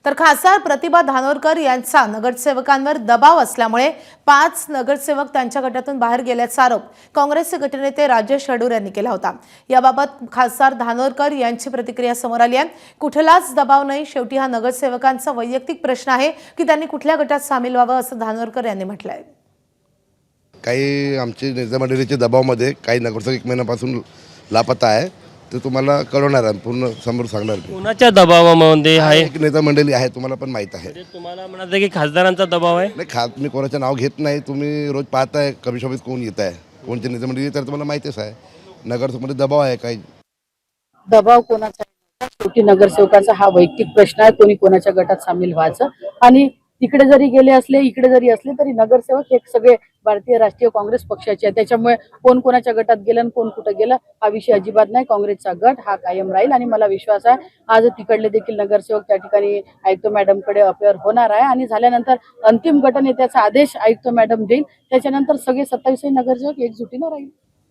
तर खासदार प्रतिभा धानोरकर यांचा नगरसेवकांवर दबाव असल्यामुळे 5 नगरसेवक त्यांच्या गटातून बाहेर गेल्याचा आरोप काँग्रेसचे गटनेते राजेश अडूर यांनी केला होता। याबाबत खासदार धानोरकर यांची प्रतिक्रिया समोर आली आहे। कुठलाच दबाव नाही, शेवटी हा नगरसेवकांचा वैयक्तिक प्रश्न आहे की त्यांनी कुठल्या गटात सामील व्हावं असं धानोरकर यांनी म्हटलंय। काही आमचे नेता मंडळीच्या दबावामध्ये काही नगरसेवक 1 महिन्यापासून लापता आहे, ते तुम्हाला कळवणार आहे, पूर्ण समोर सांगणार। कोणाच्या दबावामध्ये आहे? एक नेता मंडळी आहे, तुम्हाला पण माहित आहे। तुम्हाला म्हणायचं की खासदारांचा दबाव आहे? नाही, मी कोणाचं नाव घेत नाही, तुम्ही रोज पाहताय कमी शोभीत कोण येत आहे, कोणते नेता मंडळी, तर तुम्हाला माहितीच आहे नगरसेवकमध्ये दबाव आहे। काही दबाव कोणाचा आहे? शेवटी नगरसेवकाचा हा वैयक्तिक प्रश्न आहे, कोणी कोणाच्या गटात सामील व्हायचं। आणि तिकडे जरी गेले असले, इकडे जरी असले तरी नगरसेवक हे सगळे भारतीय राष्ट्रीय काँग्रेस पक्षाचे आहे, त्याच्यामुळे कोण कोणाच्या गटात गेलं आणि कोण कुठं गेलं हा विषय अजिबात नाही। काँग्रेसचा गट हा कायम राहील आणि मला विश्वास आहे आज तिकडले देखील नगरसेवक त्या ठिकाणी आयुक्त मॅडमकडे अपेअर होणार आहे आणि झाल्यानंतर अंतिम गटनेत्याचा आदेश आयुक्त मॅडम देईल, त्याच्यानंतर सगळे 27 नगरसेवक एकजुटीनं राहील।